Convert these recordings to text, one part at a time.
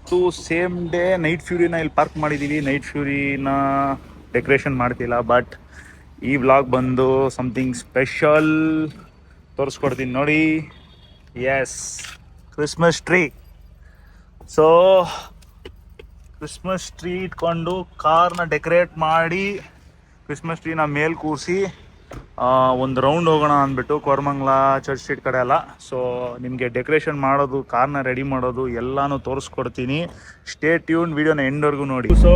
ಇವತ್ತು same day night ಫ್ಯೂರಿನ ಇಲ್ಲಿ park ಮಾಡಿದ್ದೀವಿ. ನೈಟ್ ಫ್ಯೂರಿನ ಡೆಕೋರೇಷನ್ ಮಾಡ್ತಿಲ್ಲ, ಬಟ್ ಈ ವ್ಲಾಗ್ ಬಂದು ಸಮಥಿಂಗ್ ಸ್ಪೆಷಲ್ ತೋರಿಸ್ಕೊಡ್ತೀನಿ ನೋಡಿ. Yes, Christmas tree. So Christmas tree ಇಟ್ಕೊಂಡು ಕಾರ್ನ ಡೆಕೋರೇಟ್ ಮಾಡಿ ಕ್ರಿಸ್ಮಸ್ ಟ್ರೀನ ಮೇಲೆ ಕೂರಿಸಿ ಒಂದು ರೌಂಡ್ ಹೋಗೋಣ ಅಂದ್ಬಿಟ್ಟು ಕೋರಮಂಗ್ಲ ಚರ್ಚ್ ಸ್ಟ್ರೀಟ್ ಕಡೆ ಎಲ್ಲ. ಸೊ ನಿಮಗೆ ಡೆಕೋರೇಷನ್ ಮಾಡೋದು, ಕಾರ್ನ ರೆಡಿ ಮಾಡೋದು ಎಲ್ಲಾನು ತೋರಿಸ್ಕೊಡ್ತೀನಿ. ಸ್ಟೇ ಟ್ಯೂನ್, ವಿಡಿಯೋನ ಎಂಡ್ವರೆಗೂ ನೋಡಿ. ಸೊ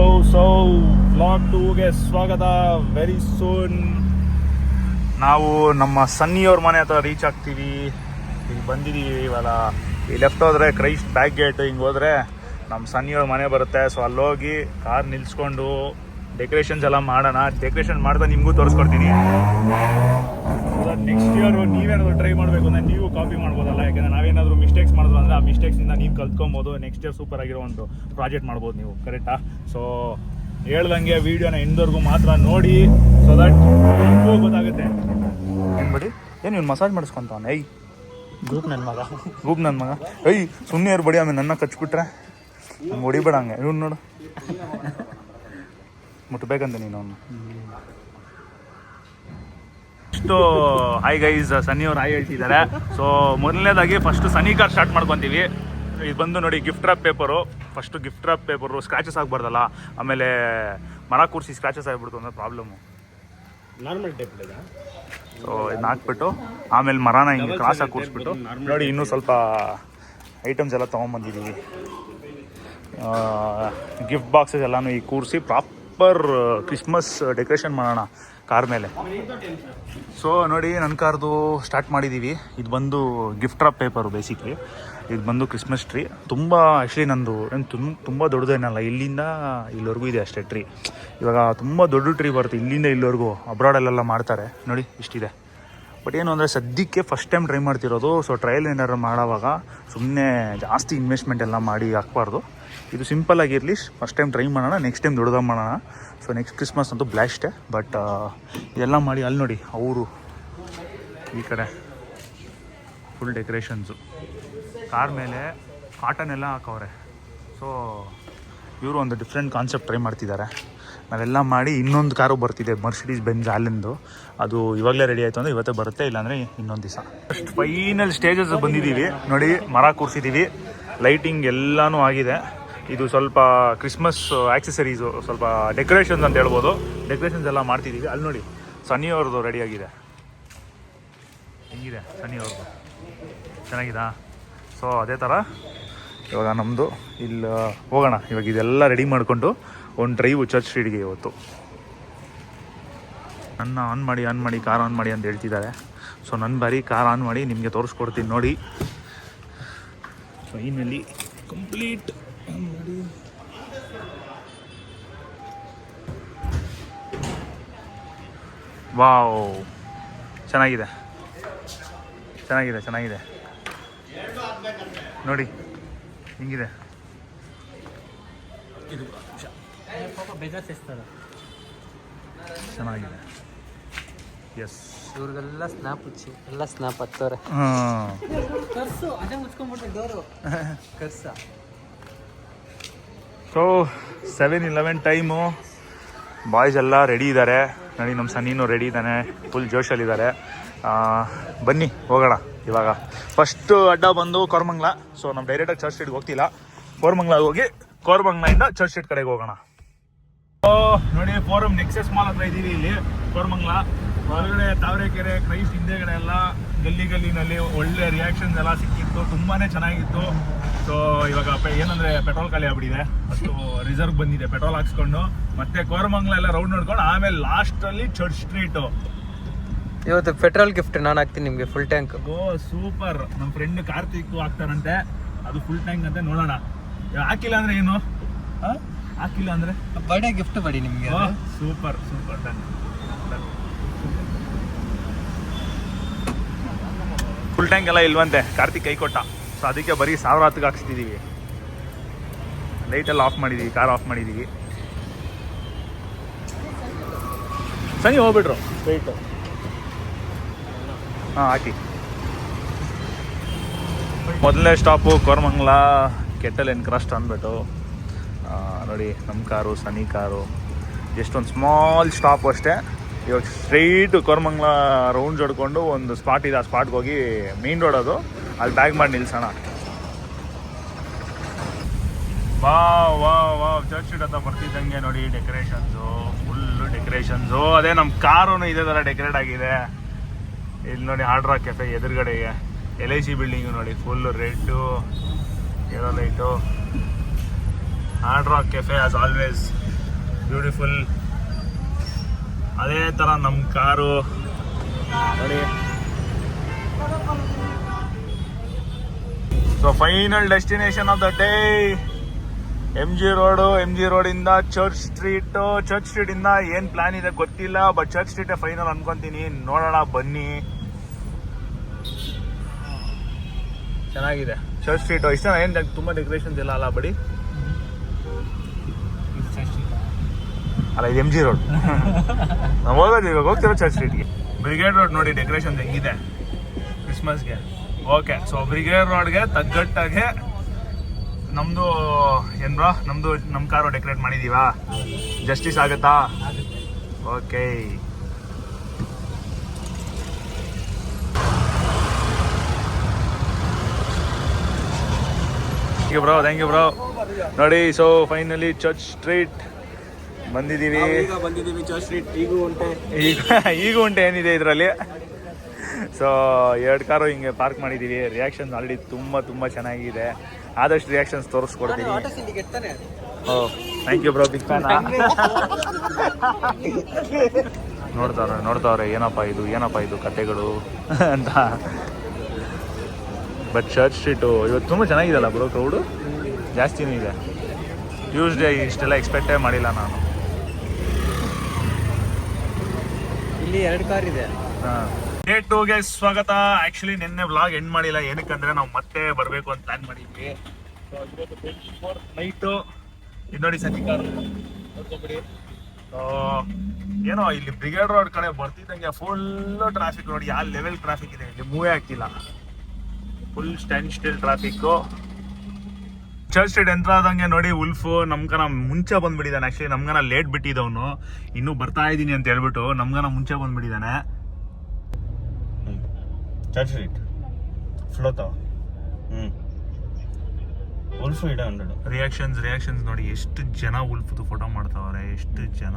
ವ್ಲಾಗ್ 2ಗೆ ಸ್ವಾಗತ. ವೆರಿ ಸೂನ್ ನಾವು ನಮ್ಮ ಸನ್ನಿಯವ್ರ ಮನೆ ಹತ್ರ ರೀಚ್ ಆಗ್ತೀವಿ. ಈಗ ಬಂದಿದ್ದೀವಿ. ಇವಾಗ ಈ ಲೆಫ್ಟ್ ಹೋದರೆ ಕ್ರೈಸ್ಟ್ ಬ್ಯಾಕ್ ಗೇಟ್, ಹಿಂಗೆ ಹೋದರೆ ನಮ್ಮ ಸನ್ನಿಯವ್ರ ಮನೆ ಬರುತ್ತೆ. ಸೊ ಅಲ್ಲೋಗಿ ಕಾರ್ ನಿಲ್ಸ್ಕೊಂಡು ಡೆಕೋರೇಷನ್ಸ್ ಎಲ್ಲ ಮಾಡೋಣ. ಡೆಕೋರೇಷನ್ ಮಾಡ್ತಾ ನಿಮಗೂ ತೋರಿಸ್ಕೊಡ್ತೀನಿ. ನೆಕ್ಸ್ಟ್ ಇಯರು ನೀವೇನಾದರೂ ಟ್ರೈ ಮಾಡಬೇಕು ಅಂದರೆ ನೀವು ಕಾಪಿ ಮಾಡ್ಬೋದಲ್ಲ. ಯಾಕೆಂದರೆ ನಾವೇನಾದರೂ ಮಿಸ್ಟೇಕ್ಸ್ ಮಾಡಿದ್ರು ಅಂದರೆ ಆ ಮಿಸ್ಟೇಕ್ಸಿಂದ ನೀವು ಕಲ್ತ್ಕೊಬೋದು. ನೆಕ್ಸ್ಟ್ ಇಯರ್ ಸೂಪರ್ ಆಗಿರೋ ಒಂದು ಪ್ರಾಜೆಕ್ಟ್ ಮಾಡ್ಬೋದು ನೀವು. ಕರೆಕ್ಟಾ? ಸೊ ಹೇಳ್ದಂಗೆ ವೀಡಿಯೋನ ಎಂದವರೆಗೂ ಮಾತ್ರ ನೋಡಿ, ಸೊ ದಟ್ ನಿಮಗೂ ಗೊತ್ತಾಗುತ್ತೆ. ಏನು ಬಡಿ, ಏನು ಇವ್ನು ಮಸಾಜ್ ಮಾಡಿಸ್ಕೊಂತಾನೆ. ಐ ಗೂಪ್ ನನ್ನ ಮಗ ಐ ಸುಮ್ಮನೆ ಇರು ಬಡಿ. ಆಮೇಲೆ ನನ್ನ ಕಚ್ಬಿಟ್ರೆ ಹೊಡಿಬೇಡ ಹಂಗೆ. ಇವ್ನು ನೋಡು, ಮುಟ್ಬೇಕಂತ ನೀನು ಅವನು. ಇಷ್ಟು ಹಾಯ್ ಗೈಸ್, ಸನ್ನಿಯವ್ರು ಹಾಯ್ ಹೇಳ್ತಿದ್ದಾರೆ. ಸೊ ಮೊದಲನೇದಾಗಿ ಫಸ್ಟ್ ಸನಿ ಕಾರ್ ಸ್ಟಾರ್ಟ್ ಮಾಡ್ಕೊತೀವಿ. ಇದು ಬಂದು ನೋಡಿ gift wrap paper. First gift wrap paper scratches ಆಗಬಾರ್ದಲ್ಲ, ಆಮೇಲೆ ಮರ ಕೂರಿಸಿ ಸ್ಕ್ರಾಚಸ್ ಆಗಿಬಿಡ್ತು ಅಂದರೆ ಪ್ರಾಬ್ಲಮ್ಮು. ನಾರ್ಮಲ್ ಟೈಪ್ ಇದೆ. ಸೊ ಇದನ್ನ ಹಾಕ್ಬಿಟ್ಟು ಆಮೇಲೆ ಮರನ ಹಿಂಗೆ ಕ್ರಾಸಾಗಿ ಕೂರಿಸ್ಬಿಟ್ಟು ನೋಡಿ ಇನ್ನೂ ಸ್ವಲ್ಪ ಐಟಮ್ಸ್ ಎಲ್ಲ ತೊಗೊಂಬಂದಿದ್ದೀವಿ. ಗಿಫ್ಟ್ ಬಾಕ್ಸಸ್ ಎಲ್ಲನೂ ಈಗ ಕೂರಿಸಿ ಪ್ರಾಪರ್ ಕ್ರಿಸ್ಮಸ್ ಡೆಕೋರೇಷನ್ ಮಾಡೋಣ ಕಾರ್ ಮೇಲೆ. ಸೊ ನೋಡಿ ನನ್ನ ಕಾರ್ದು ಸ್ಟಾರ್ಟ್ ಮಾಡಿದ್ದೀವಿ. ಇದು ಬಂದು ಗಿಫ್ಟ್ ರ್ಯಾಪ್ ಪೇಪರು ಬೇಸಿಕ್ಲಿ. ಇದು ಬಂದು ಕ್ರಿಸ್ಮಸ್ ಟ್ರೀ. ತುಂಬ ಆ್ಯಕ್ಚುಲಿ ನಂದು ತುಂಬ ದೊಡ್ಡದೇನಲ್ಲ, ಇಲ್ಲಿಂದ ಇಲ್ಲಿವರೆಗೂ ಇದೆ ಅಷ್ಟೇ ಟ್ರೀ. ಇವಾಗ ತುಂಬ ದೊಡ್ಡ ಟ್ರೀ ಬರುತ್ತೆ ಇಲ್ಲಿಂದ ಇಲ್ಲಿವರೆಗೂ. ಅಬ್ರಾಡಲ್ಲೆಲ್ಲ ಮಾಡ್ತಾರೆ ನೋಡಿ, ಇಷ್ಟಿದೆ. ಬಟ್ ಏನು ಅಂದರೆ ಸದ್ಯಕ್ಕೆ ಫಸ್ಟ್ ಟೈಮ್ ಟ್ರೈ ಮಾಡ್ತಿರೋದು. ಸೊ ಟ್ರಯಲ್ ಏನಾರು ಮಾಡೋವಾಗ ಸುಮ್ಮನೆ ಜಾಸ್ತಿ ಇನ್ವೆಸ್ಟ್ಮೆಂಟ್ ಎಲ್ಲ ಮಾಡಿ ಹಾಕ್ಬಾರ್ದು. ಇದು ಸಿಂಪಲ್ ಆಗಿರಲಿ, ಫಸ್ಟ್ ಟೈಮ್ ಟ್ರೈ ಮಾಡೋಣ, ನೆಕ್ಸ್ಟ್ ಟೈಮ್ ದೊಡ್ಡದಾಗಿ ಮಾಡೋಣ. ಸೊ ನೆಕ್ಸ್ಟ್ ಕ್ರಿಸ್ಮಸ್ ಅಂತೂ ಬ್ಲಾಸ್ಟೇ. ಬಟ್ ಇದೆಲ್ಲ ಮಾಡಿ ಅಲ್ಲಿ ನೋಡಿ ಅವರು ಈ ಕಡೆ ಫುಲ್ ಡೆಕೋರೇಷನ್ಸು ಕಾರ್ ಮೇಲೆ ಕಾಟನ್ ಎಲ್ಲ ಹಾಕವ್ರೆ. ಸೊ ಇವರು ಒಂದು ಡಿಫ್ರೆಂಟ್ ಕಾನ್ಸೆಪ್ಟ್ ಟ್ರೈ ಮಾಡ್ತಿದ್ದಾರೆ. ನಾವೆಲ್ಲ ಮಾಡಿ ಇನ್ನೊಂದು ಕಾರು ಬರ್ತಿದೆ, ಮರ್ಸಿಡೀಸ್ ಬೆಂಜ್ ಆಲೆಂದು. ಅದು ಇವಾಗಲೇ ರೆಡಿ ಆಯಿತು ಅಂದರೆ ಇವತ್ತೇ ಬರುತ್ತೆ, ಇಲ್ಲಾಂದರೆ ಇನ್ನೊಂದು ದಿವಸ. ಫಸ್ಟ್ ಫೈನಲ್ ಸ್ಟೇಜಸ್ ಬಂದಿದ್ದೀವಿ ನೋಡಿ. ಮರ ಕೂರಿಸಿದ್ದೀವಿ, ಲೈಟಿಂಗ್ ಎಲ್ಲನೂ ಆಗಿದೆ. ಇದು ಸ್ವಲ್ಪ ಕ್ರಿಸ್ಮಸ್ ಆಕ್ಸೆಸರೀಸು, ಸ್ವಲ್ಪ ಡೆಕೋರೇಷನ್ಸ್ ಅಂತ ಹೇಳ್ಬೋದು. ಡೆಕೋರೇಷನ್ಸ್ ಎಲ್ಲ ಮಾಡ್ತಿದ್ದೀವಿ. ಅಲ್ಲಿ ನೋಡಿ ಸನ್ನಿಯವ್ರದ್ದು ರೆಡಿಯಾಗಿದೆ. ಹೆಂಗಿದೆ ಸನ್ನಿಯವ್ರದ್ದು? ಚೆನ್ನಾಗಿದಾ? ಸೊ ಅದೇ ಥರ ಇವಾಗ ನಮ್ಮದು ಇಲ್ಲಿ ಹೋಗೋಣ. ಇವಾಗ ಇದೆಲ್ಲ ರೆಡಿ ಮಾಡಿಕೊಂಡು ಒಂದು ಡ್ರೈವ್ ಚರ್ಚ್ ಸ್ಟ್ರೀಟ್ಗೆ ಇವತ್ತು. ನನ್ನ ಆನ್ ಮಾಡಿ ಕಾರ್ ಆನ್ ಮಾಡಿ ಅಂತ ಹೇಳ್ತಿದ್ದಾರೆ. ಸೊ ನನ್ನ ಬಾರಿ ಕಾರ್ ಆನ್ ಮಾಡಿ ನಿಮಗೆ ತೋರಿಸ್ಕೊಡ್ತೀನಿ ನೋಡಿ. ಫೈನಲಿ ಕಂಪ್ಲೀಟ್ ಮಾಡಿ. ವಾವ್, ಚೆನ್ನಾಗಿದೆ ನೋಡಿ ಹಿಂಗಿದೆ. ಚೆನ್ನಾಗಿದೆ. ಎಸ್, ಇವ್ರಿಗೆಲ್ಲ ಸ್ನ್ಯಾಪ್ ಹುಚ್ಚು, ಎಲ್ಲ ಸ್ನ್ಯಾಪ್ ಹತ್ತವ್ರೆ. So 7-11 time. ಬಾಯ್ಸ್ ಎಲ್ಲ ರೆಡಿ ಇದ್ದಾರೆ ನೋಡಿ. ನಮ್ಮ ಸನ್ನಿನೂ ರೆಡಿ ಇದ್ದಾನೆ, ಫುಲ್ ಜೋಶಲ್ಲಿದ್ದಾರೆ. ಬನ್ನಿ ಹೋಗೋಣ. ಇವಾಗ ಫಸ್ಟು ಅಡ್ಡ ಬಂದು ಕೋರಮಂಗ್ಲ. ಸೊ ನಮ್ಮ ಡೈರೆಕ್ಟಾಗಿ ಚರ್ಚ್ ಸ್ಟ್ರೀಟ್ಗೆ ಹೋಗ್ತಿಲ್ಲ, ಕೋರಮಂಗ್ಲಾಗ ಹೋಗಿ ಕೋರಮಂಗ್ಲಿಂದ ಚರ್ಚ್ ಸ್ಟ್ರೀಟ್ ಕಡೆಗೆ ಹೋಗೋಣ. ನೋಡಿ ಫೋರಮ್ ನೆಕ್ಸಸ್ ಮಾಲ್ ಹತ್ರ ಇದ್ದೀವಿ. ಇಲ್ಲಿ ಕೋರಮಂಗ್ಲ ಹೊರಗಡೆ ತಾವರೆಕೆರೆ ಕ್ರೈಸ್ಟ್ ಹಿಂದೆಗಡೆ ಎಲ್ಲ ಗಲ್ಲಿನಲ್ಲಿ ಒಳ್ಳೆ ರಿಯಾಕ್ಷನ್ಸ್ ಎಲ್ಲ ಸಿಕ್ಕಿತ್ತು, ತುಂಬಾ ಚೆನ್ನಾಗಿತ್ತು. ಸೊ ಇವಾಗ ಏನಂದರೆ ಪೆಟ್ರೋಲ್ ಖಾಲಿ ಆಗ್ಬಿಟ್ಟಿದೆ, ಅಷ್ಟು ರಿಸರ್ವ್ ಬಂದಿದೆ. ಪೆಟ್ರೋಲ್ ಹಾಕ್ಸ್ಕೊಂಡು ಮತ್ತೆ ಕೋರಮಂಗ್ಲ ಎಲ್ಲ ರೌಂಡ್ ನೋಡ್ಕೊಂಡು ಆಮೇಲೆ ಲಾಸ್ಟಲ್ಲಿ ಚರ್ಚ್ ಸ್ಟ್ರೀಟು. ಇವತ್ತು ಪೆಟ್ರೋಲ್ ಗಿಫ್ಟ್ ನಾನು ಹಾಕ್ತೀನಿ ನಿಮಗೆ, ಫುಲ್ ಟ್ಯಾಂಕ್. ಓ ಸೂಪರ್. ನಮ್ಮ ಫ್ರೆಂಡ್ ಕಾರ್ತಿಕ್ ಹಾಕ್ತಾರಂತೆ, ಅದು ಫುಲ್ ಟ್ಯಾಂಕ್ ಅಂತ. ನೋಡೋಣ. ಹಾಕಿಲ್ಲ ಅಂದರೆ ಏನು? ಹಾಕಿಲ್ಲ ಅಂದರೆ ಬರ್ಡೇ ಗಿಫ್ಟ್ ಬಡಿ ನಿಮಗೆ. ಸೂಪರ್. ಫುಲ್ ಟ್ಯಾಂಕ್ ಎಲ್ಲ ಇಲ್ವಂತೆ, ಕಾರ್ತಿಕ್ ಕೈ ಕೊಟ್ಟ. ಸೊ ಅದಕ್ಕೆ ಬರೀ 1000 ಹತ್ತಿಗೆ ಹಾಕ್ಸ್ತಿದ್ದೀವಿ. ಲೈಟೆಲ್ಲ ಆಫ್ ಮಾಡಿದ್ದೀವಿ, ಕಾರ್ ಆಫ್ ಮಾಡಿದ್ದೀವಿ. ಸನಿ ಹೋಗ್ಬಿಟ್ರು ಸ್ಟ್ರೈಟು. ಹಾಕಿ. ಮೊದಲನೇ stop Koramangala kettle n crust ಅಂದ್ಬಿಟ್ಟು ನೋಡಿ ನಮ್ಮ ಕಾರು ಸನಿ ಕಾರು ಜಸ್ಟ್ ಒಂದು ಸ್ಮಾಲ್ ಸ್ಟಾಪ್ ಅಷ್ಟೇ. ಇವಾಗ ಸ್ಟ್ರೈಟ್ ಕೋರಮಂಗ್ಲ ರೌಂಡ್ಸ್ ಹೊಡ್ಕೊಂಡು ಒಂದು ಸ್ಪಾಟ್ ಇದೆ, ಆ ಸ್ಪಾಟ್ಗೆ ಹೋಗಿ ಮೇನ್ ರೋಡ್ ಅದು, ಅಲ್ಲಿ ಬ್ಯಾಗ್ ಮಾಡಿ ನಿಲ್ಸೋಣ. ವಾವ್ ಚರ್ಚ್ ಸ್ಟ್ರೀಟ್ ಅಂತ ಬರ್ತಿದ್ದಂಗೆ ನೋಡಿ ಡೆಕೋರೇಷನ್ಸು, ಫುಲ್ಲು ಡೆಕೋರೇಷನ್ಸು. ಅದೇ ನಮ್ಮ ಕಾರು ಇದೇ ಥರ ಡೆಕೋರೇಟ್ ಆಗಿದೆ. ಇಲ್ಲಿ ನೋಡಿ ಹಾರ್ಡ್ ರಾಕ್ ಕೆಫೆ ಎದುರುಗಡೆಗೆ LIC ಬಿಲ್ಡಿಂಗು ನೋಡಿ full red yellow light. Hard Rock Cafe as always beautiful. ಅದೇ ಥರ ನಮ್ಮ ಕಾರು ನೋಡಿ. So final destination of the day MG road. MG ರೋಡಿಂದ ಚರ್ಚ್ ಸ್ಟ್ರೀಟಿಂದ ಏನು ಪ್ಲಾನ್ ಇದೆ ಗೊತ್ತಿಲ್ಲ, ಬಟ್ ಚರ್ಚ್ ಸ್ಟ್ರೀಟೇ ಫೈನಲ್ ಅನ್ಕೊಂತೀನಿ. ನೋಡೋಣ ಬನ್ನಿ. ಚೆನ್ನಾಗಿದೆ ಚರ್ಚ್ ಸ್ಟ್ರೀಟು. ಇಷ್ಟ ಏನು ತುಂಬ ಡೆಕೋರೇಷನ್ಸ್ ಇಲ್ಲ ಅಲ್ಲ ಬಡಿ ಅಲ್ಲ, ಇದು MG ರೋಡ್. ನಾವು ಹೋಗೋದು ಇವಾಗ ಹೋಗ್ತಿರೋ ಚರ್ಚ್ ಸ್ಟ್ರೀಟ್ಗೆ. ಬ್ರಿಗೇಡ್ ರೋಡ್ ನೋಡಿ ಡೆಕೋರೇಷನ್ ಹೆಂಗಿದೆ ಕ್ರಿಸ್ಮಸ್ಗೆ. ಓಕೆ, ಸೊ ಬ್ರಿಗೇಡ್ ರೋಡ್ಗೆ ತಗ್ಗಟ್ಟಾಗೆ ನಮ್ಮದು ಏನು ಬ್ರೋ, ನಮ್ಮ ಕಾರು ಡೆಕೋರೇಟ್ ಮಾಡಿದ್ದೀವಾ? ಜಸ್ಟಿಸ್ ಆಗುತ್ತಾ? ಓಕೆ. Thank you bro. ನೋಡಿ, ಸೊ ಫೈನಲಿ ಚರ್ಚ್ ಸ್ಟ್ರೀಟ್ ಬಂದಿದ್ದೀವಿ. ಚರ್ಚ್ ಸ್ಟ್ರೀಟ್ ಈಗೂ ಉಂಟೆ ಏನಿದೆ ಇದರಲ್ಲಿ. ಸೊ 2 ಕಾರು ಹಿಂಗೆ ಪಾರ್ಕ್ ಮಾಡಿದ್ದೀವಿ. ರಿಯಾಕ್ಷನ್ಸ್ ಆಲ್ರೆಡಿ ತುಂಬ ಚೆನ್ನಾಗಿದೆ. ಆದಷ್ಟು ರಿಯಾಕ್ಷನ್ಸ್ ತೋರಿಸ್ಕೊಡ್ತೀನಿ. Oh thank you bro, big fan. ನೋಡ್ತಾವ್ರೆ ಏನಪ್ಪ ಇದು ಕತೆಗಳು ಅಂತ. ಬಟ್ ಚರ್ಚ್ ಸ್ಟ್ರೀಟು ಇವತ್ತು ತುಂಬ ಚೆನ್ನಾಗಿದೆಲ್ಲ ಬ್ರೋ, ಕ್ರೌಡು ಜಾಸ್ತಿನೂ ಇದೆ. ಟ್ಯೂಸ್ಡೇ ಇಷ್ಟೆಲ್ಲ ಎಕ್ಸ್ಪೆಕ್ಟೇ ಮಾಡಿಲ್ಲ ನಾನು. ಇಲ್ಲಿ 2 ಕಾರ್ ಇದೆ. ಡೇ 2ಗೆ ಸ್ವಾಗತ. ಆ್ಯಕ್ಚುಲಿ ನಿನ್ನೆ ವ್ಲಾಗ್ ಎಂಡ್ ಮಾಡಿಲ್ಲ, ಏನಕ್ಕಂದ್ರೆ ನಾವು ಮತ್ತೆ ಬರಬೇಕು ಅಂತ ಪ್ಲಾನ್ ಮಾಡಿದ್ವಿ. ನೈಟು ಇದು ನೋಡಿ ಸನಿ ಕಾರು ನೋಡ್ಕೊಂಬಿಡಿ. ಏನೋ ಇಲ್ಲಿ ಬ್ರಿಗೇಡ್ ರೋಡ್ ಕಡೆ ಬರ್ತಿದ್ದಂಗೆ ಫುಲ್ಲು ಟ್ರಾಫಿಕ್ ನೋಡಿ. ಯಾವ ಲೆವೆಲ್ ಟ್ರಾಫಿಕ್ ಇದೆ, ಇಲ್ಲಿ ಮೂವೇ ಆಗ್ತಿಲ್ಲ. Full stand still traffic. Church street entry ಆದಂಗೆ ನೋಡಿ ಉಲ್ಫು ನಮ್ಗನ ಮುಂಚೆ ಬಂದ್ಬಿಟ್ಟಿದ್ದಾನೆ. ಆ್ಯಕ್ಚುಲಿ ನಮ್ಗನ ಲೇಟ್ ಬಿಟ್ಟಿದ್ದವನು, ಇನ್ನೂ ಬರ್ತಾ ಇದ್ದೀನಿ ಅಂತ ಹೇಳ್ಬಿಟ್ಟು ನಮ್ಗನ ಮುಂಚೆ ಬಂದ್ಬಿಟ್ಟಿದ್ದಾನೆ. ಚರ್ಚ್ ಸ್ಟ್ರೀಟ್ ಫ್ಲೋತ ಉಲ್ಫು ಇಡ 100 ರಿಯಾಕ್ಷನ್ಸ್ ನೋಡಿ, ಎಷ್ಟು ಜನ ಉಲ್ಫುದು ಫೋಟೋ ಮಾಡ್ತಾವ್ರೆ, ಎಷ್ಟು ಜನ.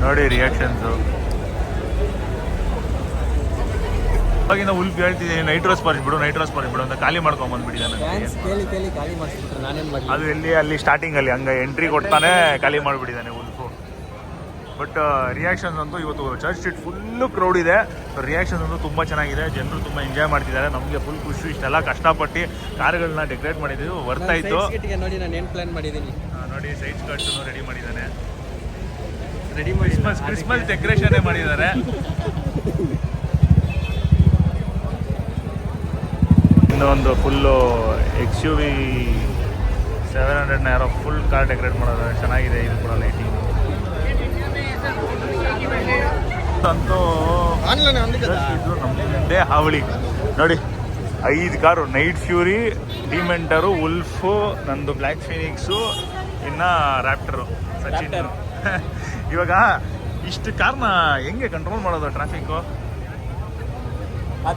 ನೋಡಿ ರಿಯಾಕ್ಷನ್ಸು. ಅವಾಗಿಂದ ಉಲ್ಫ್ ಹೇಳ್ತಿದ್ದೀನಿ ನೈಟ್ರೋಸ್ ಪಾರಿಸ್ ಬಿಡು ಅಂತ ಖಾಲಿ ಮಾಡ್ಕೊಂಡ್ ಬಂದ್ಬಿಟ್ಟಿದ್ದಾನೆ. ಅದು ಎಲ್ಲಿ ಅಲ್ಲಿ ಸ್ಟಾರ್ಟಿಂಗಲ್ಲಿ ಹಂಗೆ ಎಂಟ್ರಿ ಕೊಡ್ತಾನೆ ಖಾಲಿ ಮಾಡಿಬಿಟ್ಟಿದ್ದಾನೆ ಉಲ್ಫು. ಬಟ್ ರಿಯಾಕ್ಷನ್ಸ್ ಅಂತೂ ಇವತ್ತು ಚರ್ಚ್ ಸ್ಟ್ರೀಟ್ ಫುಲ್ಲು ಕ್ರೌಡ್ ಇದೆ. ರಿಯಾಕ್ಷನ್ಸ್ ಅಂತೂ ತುಂಬ ಚೆನ್ನಾಗಿದೆ, ಜನರು ತುಂಬ ಎಂಜಾಯ್ ಮಾಡ್ತಿದ್ದಾರೆ. ನಮಗೆ ಫುಲ್ ಖುಷಿ. ಇಷ್ಟೆಲ್ಲ ಕಷ್ಟಪಟ್ಟು ಕಾರುಗಳನ್ನ ಡೆಕೋರೇಟ್ ಮಾಡಿದ್ದೀವಿ, ಬರ್ತಾಯಿತ್ತು. ನೋಡಿ ನಾನು ಏನು ಪ್ಲಾನ್ ಮಾಡಿದ್ದೀನಿ ನೋಡಿ, ಸೈಡ್ ಸ್ಕರ್ಟ್ಸನ್ನು ರೆಡಿ ಮಾಡಿದ್ದಾನೆ. ಕ್ರಿಸ್ಮಸ್ ಡೆಕೋರೇಷನ್ನೇ ಮಾಡಿದ್ದಾರೆ. ಇನ್ನೊಂದು ಫುಲ್ಲು XUV 700 ಯಾರೋ ಫುಲ್ ಕಾರ್ ಡೆಕೋರೇಟ್ ಮಾಡೋದು ಚೆನ್ನಾಗಿದೆ. ಇದು ಕೂಡ ಲೈಟಿಂಗ್ ಅಂತೂ ನಮ್ಮದೇ ಹಾವಳಿ ನೋಡಿ. 5 ಕಾರು, ನೈಟ್ ಫ್ಯೂರಿ, ಡಿಮೆಂಟರು, ಉಲ್ಫು, ನಂದು ಬ್ಲ್ಯಾಕ್ ಫಿನಿಕ್ಸು, ಇನ್ನು ರ್ಯಾಪ್ಟರು ಸಚಿನ್. ಇವಾಗ ಇಷ್ಟು ಕಾರ್ನ ಹೆಂಗೆ ಕಂಟ್ರೋಲ್ ಮಾಡೋದು ಟ್ರಾಫಿಕ್ಕು?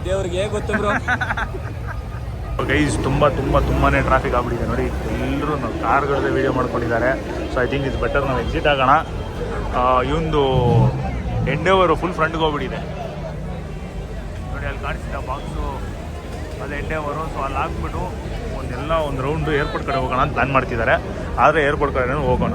ದೇವ್ರಿಗೆ ಗೊತ್ತು ಬ್ರೋ. ಗೈಸ್ ತುಂಬಾ ಟ್ರಾಫಿಕ್ ಆಗ್ಬಿಟ್ಟಿದೆ ನೋಡಿ. ಎಲ್ಲರೂ ಕಾರ್ಗಳದ್ದು ವೀಡಿಯೋ ಮಾಡ್ಕೊಂಡಿದ್ದಾರೆ. So I think it's better ನಾವು ಎಕ್ಸಿಟ್ ಆಗೋಣ. ಇವಂದು ಎಂಡೇವರು ಫುಲ್ ಫ್ರಂಟ್ಗೆ ಹೋಗ್ಬಿಟ್ಟಿದೆ ನೋಡಿ. ಅಲ್ಲಿ ಕಾಣಿಸ್ತಿದ್ದ ಬಾಕ್ಸು ಅದು ಎಂಡೇವರು. ಸೊ ಅಲ್ಲಿ ಹಾಕ್ಬಿಟ್ಟು ಒಂದು ರೌಂಡು ಏರ್ಪೋರ್ಟ್ ಕಡೆ ಹೋಗೋಣ ಅಂತ ಪ್ಲ್ಯಾನ್ ಮಾಡ್ತಿದ್ದಾರೆ. ಆದರೆ ಏರ್ಪೋರ್ಟ್ ಕಡೆ ಹೋಗೋಣ.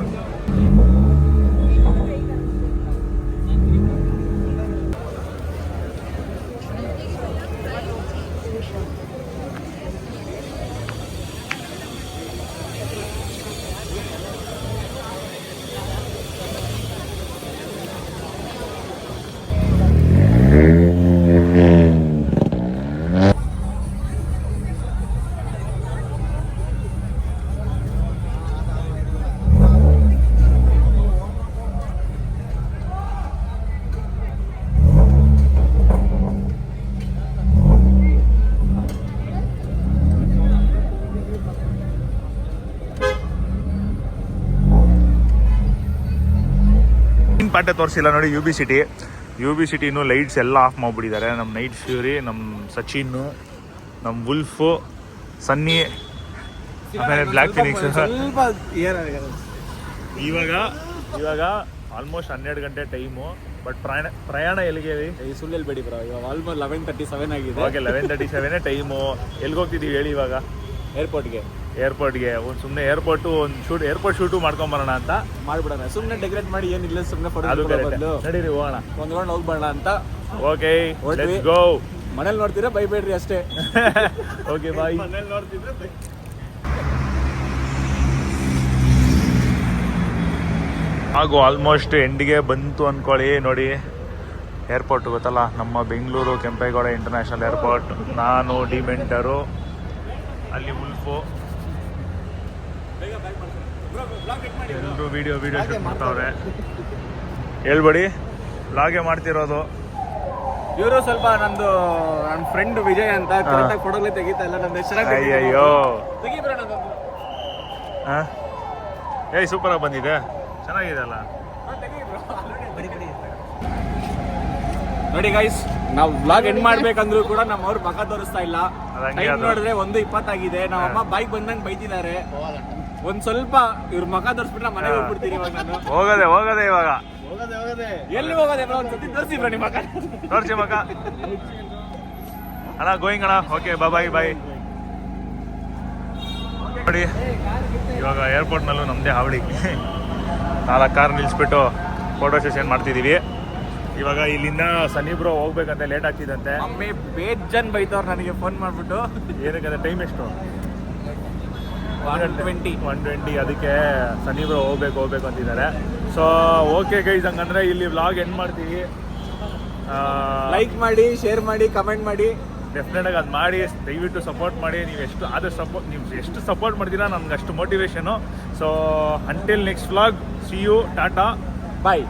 ಪಾರ್ಟೇ ತೋರಿಸಿಲ್ಲ ನೋಡಿ. ಯು ಬಿ ಸಿಟಿ ಇನ್ನೂ ಲೈಟ್ಸ್ ಎಲ್ಲ ಆಫ್ ಮಾಡಿಬಿಟ್ಟಿದ್ದಾರೆ. ನಮ್ಮ ನೈಟ್ ಫ್ಯೂರಿ, ನಮ್ಮ ಸಚಿನ್ನು, ನಮ್ಮ ವುಲ್ಫು, ಸನ್ನಿ, ಆಮೇಲೆ ಬ್ಲ್ಯಾಕ್ ಫಿನಿಕ್ಸ್. ಇವಾಗ ಆಲ್ಮೋಸ್ಟ್ 12 ಗಂಟೆ ಟೈಮು. ಬಟ್ ಪ್ರಯಾಣ ಎಲ್ಲಿಗೆ ಸುಳ್ಳು ಹೇಳ್ಬೇಡಿ ಬ್ರೋ, ಇವಾಗ ಆಲ್ಮೋಸ್ಟ್ 11:37 ಆಗಿದೆ. Okay 11:37 time. ಎಲ್ಲಿಗೆ ಹೋಗ್ತಿದ್ದೀವಿ ಹೇಳಿ ಇವಾಗ? ಏರ್ಪೋರ್ಟ್ಗೆ ಒಂದು ಸುಮ್ಮನೆ ಏರ್ಪೋರ್ಟ್ ಶೂಟು ಮಾಡ್ಕೊಂಬರೋಣ ಅಂತ ಮಾಡ್ಬಿಡೋಣ. ಸುಮ್ಮನೆ ಡೆಕೋರೇಟ್ ಮಾಡಿ ಏನಿಲ್ಲ, ಸುಮ್ಮನೆ ಅದು ನಡೀರಿ ಹೋಗೋಣ, ಹೊಂದ್ಕೊಂಡು ಹೋಗ್ಬೇಡ ಅಂತ. Okay let's go. ಮನೇಲಿ ನೋಡ್ತೀರಾ ಬೈಬೇಡ್ರಿ ಅಷ್ಟೇ. Okay bye. ಮನೇಲಿ ನೋಡ್ತಿದ್ರೆ ಹಾಗೂ ಆಲ್ಮೋಸ್ಟ್ ಎಂಡಿಗೆ ಬಂತು ಅಂದ್ಕೊಳ್ಳಿ. ನೋಡಿ ಏರ್ಪೋರ್ಟ್ ಗೊತ್ತಲ್ಲ, ನಮ್ಮ ಬೆಂಗಳೂರು ಕೆಂಪೇಗೌಡ ಇಂಟರ್ನ್ಯಾಷನಲ್ ಏರ್ಪೋರ್ಟ್. ನಾನು ಡಿಮೆಂಟರು, ಅಲ್ಲಿ ಉಲ್ಫು, ಎಲ್ಲರೂ ವಿಡಿಯೋ ಶೂಟ್ ಮಾಡ್ತಾವ್ರೆ. ಹೇಳ್ಬೇಡಿ, ಲಾಗೆ ಮಾಡ್ತಿರೋದು. ಇವರು ಸ್ವಲ್ಪ ನನ್ನ ಫ್ರೆಂಡ್ ವಿಜಯ್ ಅಂತ ಫೋಟೋಗಳು ತೆಗಿತಾ ಇಲ್ಲ. ನನ್ನ ಅಯ್ಯಯ್ಯೋ ಏಯ್ ಸೂಪರಾಗಿ ಬಂದಿದೆ, ಚೆನ್ನಾಗಿದೆ ಅಲ್ಲ. ನೋಡಿ ಗೈಸ್, ನಾವು ವ್ಲಾಗ್ ಎಂಡ್ ಮಾಡ್ಬೇಕಂದ್ರೂ ಕೂಡ ನಮ್ಮವ್ರು ಮಗ ತೋರಿಸ್ತಾ ಇಲ್ಲ. ಅದಂಗೆ ಟೈಮ್ ಅದು. ನೋಡಿದ್ರೆ 1:20 ಆಗಿದೆ. ನಮ್ಮ ಅಮ್ಮ ಬೈಕ್ ಬಂದಂಗೆ ಬೈತಿದ್ದಾರೆ. ಒಂದ್ ಸ್ವಲ್ಪ ಇವ್ರ ಮಗ ತೋರಿಸ್ಬಿಟ್ರೆ ಮನೆಗೆ ಹೋಗ್ಬಿಡ್ತೀನಿ ಇವಾಗ ನಾನು. ಹೋಗದೆ ಇವಾಗ ಎಲ್ಲಿ ಹೋಗೋದೆ ಬ್ರೋ? ಒಂದ್ಸತಿ ತೋರಿಸಿ ಬ್ರೋ ನಿಮ್ಮ ಮಗ. ತೋರಿಸಿ ಮಗ ಅಣ್ಣ. ಗೋಯಿಂಗ್ ಅಣ್ಣ. Okay bye. ನೋಡಿ ಇವಾಗ ಏರ್ಪೋರ್ಟ್ನಲ್ಲೂ ನಮ್ಮದೇ ಹಾವಳಿ. 4 ಕಾರ್ ನಿಲ್ಲಿಸ್ಬಿಟ್ಟು ಫೋಟೋ ಸೆಷನ್ ಮಾಡ್ತಿದ್ದೀವಿ. ಇವಾಗ ಇಲ್ಲಿಂದ ಸನ್ನಿಬ್ರೋ ಹೋಗ್ಬೇಕಂತ ಲೇಟ್ ಆಗ್ತಿದಂತೆ. ಮಮ್ಮಿ ಬೇಜನ್ ಬೈತವ್ರು ನನಗೆ ಫೋನ್ ಮಾಡ್ಬಿಟ್ಟು. ಏನಕ್ಕೆ? ಟೈಮ್ ಎಷ್ಟು? 1:20. ಅದಕ್ಕೆ ಸನ್ನಿಬ್ರೋ ಹೋಗ್ಬೇಕು ಅಂತಿದ್ದಾರೆ. ಸೊ ಓಕೆ ಗೈಸ್, ಹಂಗಂದ್ರೆ ಇಲ್ಲಿ ವ್ಲಾಗ್ ಎಂಡ್ ಮಾಡ್ತೀವಿ. ಲೈಕ್ ಮಾಡಿ, ಶೇರ್ ಮಾಡಿ, ಕಮೆಂಟ್ ಮಾಡಿ. ಡೆಫಿನೆಟಾಗಿ ಅದು ಮಾಡಿ. ದಯವಿಟ್ಟು ಸಪೋರ್ಟ್ ಮಾಡಿ. ನೀವು ಎಷ್ಟು ಸಪೋರ್ಟ್ ಮಾಡ್ತೀರಾ ನಮ್ಗೆ ಅಷ್ಟು motivation. So until next vlog, see you, tata, bye.